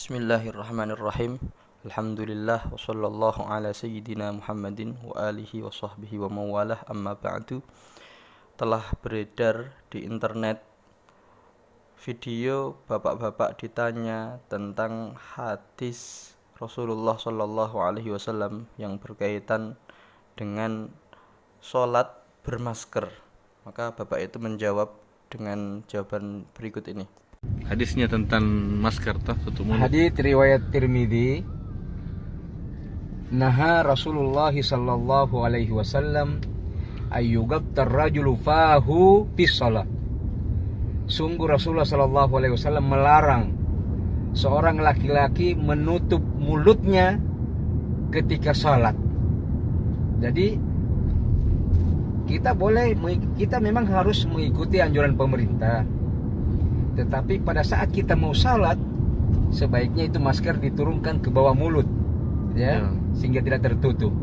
Bismillahirrahmanirrahim. Alhamdulillah wa sallallahu ala sayyidina Muhammadin wa alihi wa sahbihi wa mawalah, amma ba'du. Telah beredar di internet video bapak-bapak ditanya tentang hadis Rasulullah sallallahu alaihi wasallam yang berkaitan dengan sholat bermasker. Maka bapak itu menjawab dengan jawaban berikut ini. Hadisnya tentang masker tutup mulut. Hadis riwayat Tirmidzi, naha Rasulullah sallallahu alaihi wasallam ayyugabtar rajulu fahu fis shalah. Sungguh Rasulullah sallallahu alaihi wasallam melarang seorang laki-laki menutup mulutnya ketika salat. Jadi kita memang harus mengikuti anjuran pemerintah. Tetapi pada saat kita mau salat, sebaiknya itu masker diturunkan ke bawah mulut, ya, sehingga tidak tertutup.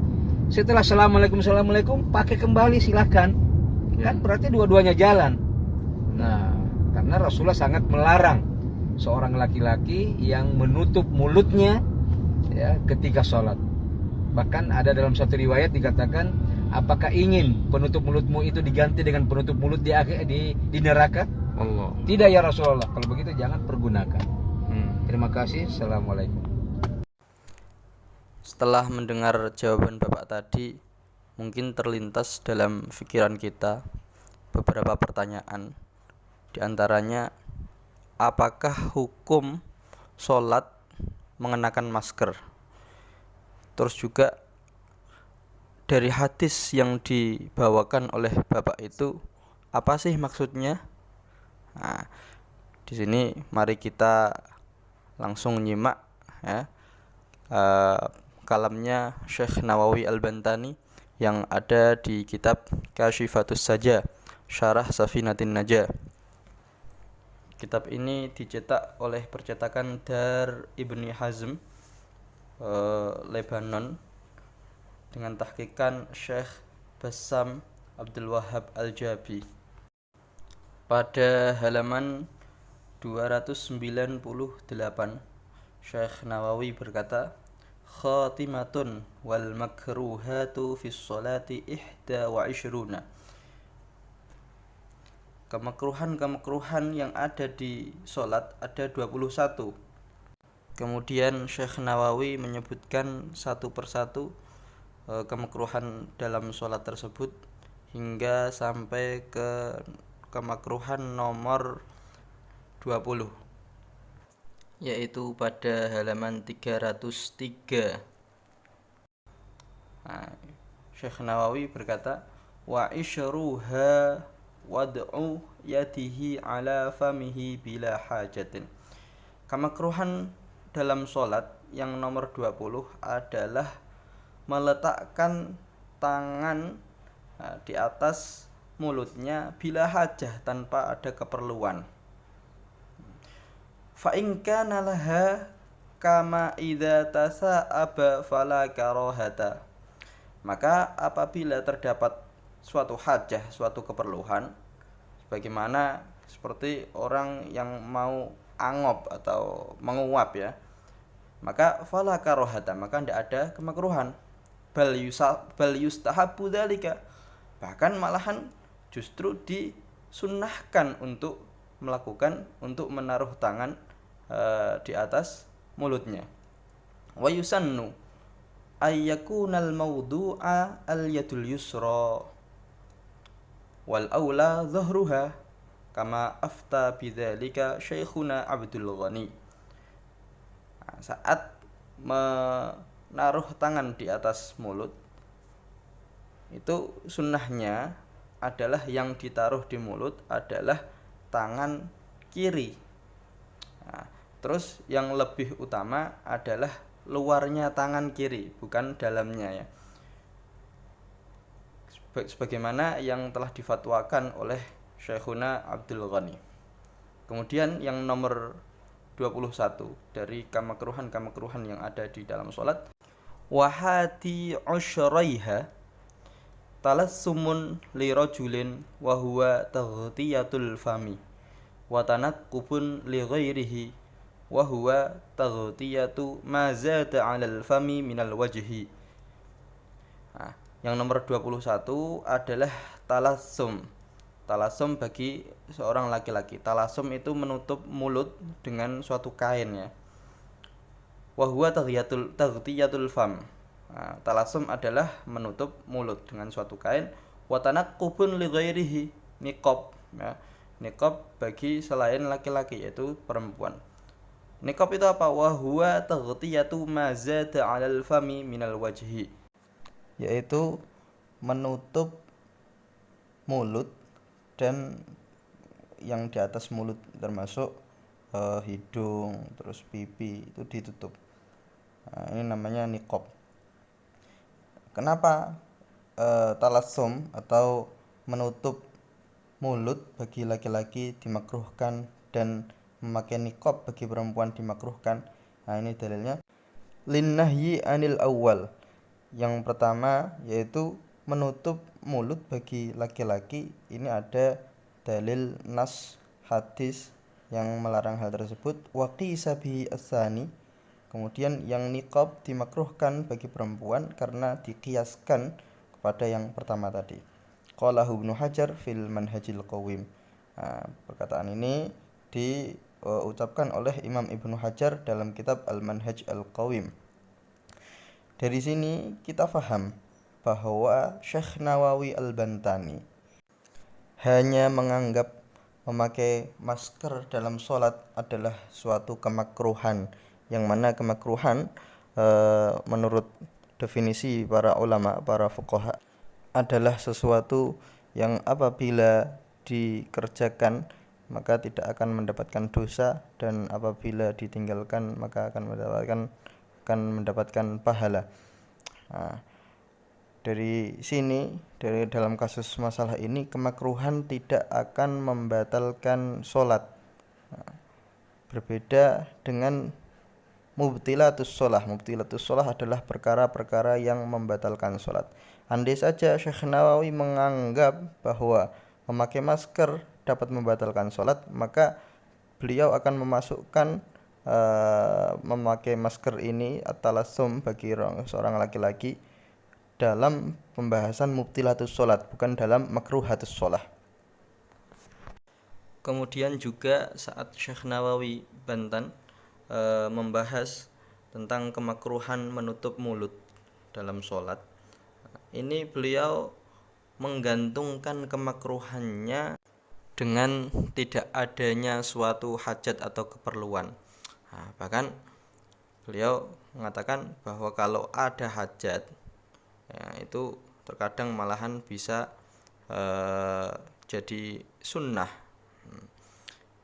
Setelah assalamualaikum pakai kembali silahkan, kan berarti dua-duanya jalan. Nah, karena Rasulullah sangat melarang seorang laki-laki yang menutup mulutnya, ya, ketika salat. Bahkan ada dalam satu riwayat dikatakan, apakah ingin penutup mulutmu itu diganti dengan penutup mulut di neraka? Allah. Tidak ya Rasulullah, kalau begitu jangan pergunakan. Terima kasih. Assalamualaikum. Setelah mendengar jawaban bapak tadi, mungkin terlintas dalam pikiran kita beberapa pertanyaan. Di antaranya, apakah hukum sholat mengenakan masker? Terus juga dari hadis yang dibawakan oleh bapak itu, apa sih maksudnya? Nah, di sini mari kita langsung nyimak, ya, kalamnya Syekh Nawawi Al-Bantani yang ada di kitab Kashifatus Saja, Syarah Safinatin Najah. Kitab ini dicetak oleh percetakan Dar Ibni Hazm, Lebanon, dengan tahqiqan Syekh Bassam Abdul Wahab Al-Jabi. Pada halaman 298, Syekh Nawawi berkata, khatimatun wal makruhatu fis sholati 21. Kemakruhan yang ada di sholat ada 21. Kemudian Syekh Nawawi menyebutkan satu persatu kemakruhan dalam sholat tersebut hingga sampai ke kemakruhan nomor 20, yaitu pada halaman 303. Nah, Syekh Nawawi berkata, wa isyruha wad'u yadihi ala famihi bila hajatin. Kemakruhan dalam sholat yang nomor 20 adalah meletakkan tangan di atas mulutnya bila hajah, tanpa ada keperluan. Fa in kana laha kama idza tasa'aba fala karahata. Maka apabila terdapat suatu hajah, suatu keperluan, sebagaimana seperti orang yang mau angop atau menguap, ya, maka fala karahata, maka tidak ada kemakruhan. Bal yustahabbu dzalika, bahkan malahan justru disunnahkan untuk menaruh tangan di atas mulutnya. Wa yusannu ayyakunal mawdu'a al-yadul yusra wal aula dhahruha kama afta bidzalika Syekhuna Abdul Ghani. Saat menaruh tangan di atas mulut, itu sunnahnya adalah yang ditaruh di mulut adalah tangan kiri. Nah, terus yang lebih utama adalah luarnya tangan kiri, bukan dalamnya, ya. Sebagaimana yang telah difatwakan oleh Syekhuna Abdul Ghani. Kemudian yang nomor 21 dari kemakruhan yang ada di dalam sholat, wahati usyraiha talassumun li rajulin wa huwa taghtiyatul fami wa tanaqqubun li ghairihi wa huwa taghtiyatu ma zada 'alal fami minal wajhi. Nah, yang nomor 21 adalah talassum. Talassum bagi seorang laki-laki. Talassum itu menutup mulut dengan suatu kain ya. Wa huwa taghtiyatul fam. Nah, talassum adalah menutup mulut dengan suatu kain. Wa tanaqqubun li ghairihi, niqab ya. Niqab bagi selain laki-laki yaitu perempuan. Niqab itu apa? Wa huwa taghtiyatu ma zada 'alal fami minal wajhi, yaitu menutup mulut dan yang di atas mulut termasuk hidung, terus pipi itu ditutup. Nah, ini namanya niqab. Kenapa talassum atau menutup mulut bagi laki-laki dimakruhkan dan memakai niqab bagi perempuan dimakruhkan? Nah, ini dalilnya. Linnahyi anil awal. Yang pertama yaitu menutup mulut bagi laki-laki, ini ada dalil nas hadis yang melarang hal tersebut. Wa qisa bihi as-sani. Kemudian yang niqab dimakruhkan bagi perempuan karena dikiaskan kepada yang pertama tadi. Qala Ibnu Hajar fil Manhajil Qawim. Nah, perkataan ini diucapkan oleh Imam Ibnu Hajar dalam kitab Al-Manhaj Al-Qawim. Dari sini kita faham bahwa Syekh Nawawi Al-Bantani hanya menganggap memakai masker dalam sholat adalah suatu kemakruhan, yang mana kemakruhan menurut definisi para ulama, para fuqaha, adalah sesuatu yang apabila dikerjakan maka tidak akan mendapatkan dosa, dan apabila ditinggalkan maka akan mendapatkan pahala. Nah, dari sini, dari dalam kasus masalah ini, kemakruhan tidak akan membatalkan sholat. Nah, berbeda dengan mubtilatus sholah. Mubtilatus sholah adalah perkara-perkara yang membatalkan sholat. Andai saja Syekh Nawawi menganggap bahwa memakai masker dapat membatalkan sholat, maka beliau akan memasukkan memakai masker ini at-talassum bagi seorang laki-laki dalam pembahasan mubtilatus sholat, bukan dalam makruhatus sholah. Kemudian juga saat Syekh Nawawi Bantan membahas tentang kemakruhan menutup mulut dalam sholat, ini beliau menggantungkan kemakruhannya dengan tidak adanya suatu hajat atau keperluan. Nah, bahkan beliau mengatakan bahwa kalau ada hajat ya, itu terkadang malahan bisa jadi sunnah.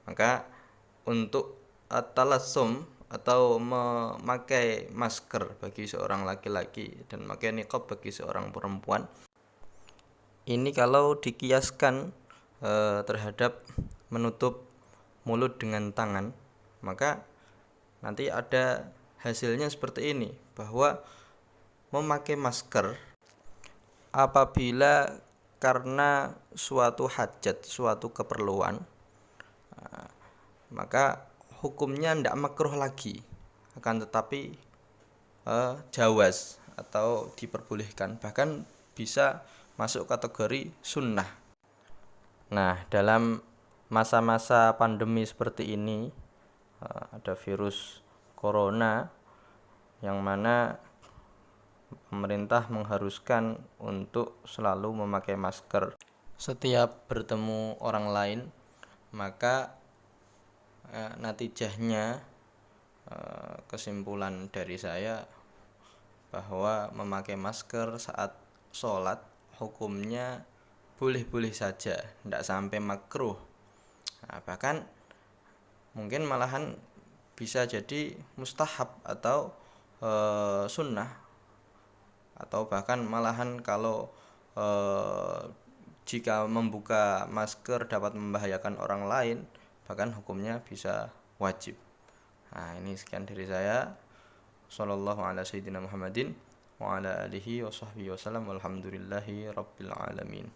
Maka untuk at-talassum atau memakai masker bagi seorang laki-laki dan memakai niqab bagi seorang perempuan, ini kalau dikiaskan terhadap menutup mulut dengan tangan, maka nanti ada hasilnya seperti ini, bahwa memakai masker apabila karena suatu hajat, suatu keperluan, maka hukumnya tidak makruh lagi, akan tetapi jawaz atau diperbolehkan, bahkan bisa masuk kategori sunnah. Nah, dalam masa-masa pandemi seperti ini, ada virus corona yang mana pemerintah mengharuskan untuk selalu memakai masker setiap bertemu orang lain, maka natijahnya kesimpulan dari saya bahwa memakai masker saat sholat hukumnya boleh-boleh saja, tidak sampai makruh. Nah, bahkan mungkin malahan bisa jadi mustahab atau sunnah, atau bahkan malahan kalau jika membuka masker dapat membahayakan orang lain, bahkan hukumnya bisa wajib. Nah, ini sekian dari saya. Shallallahu ala sayyidina Muhammadin wa ala alihi wa sahbihi wasallam, walhamdulillahi rabbil alamin.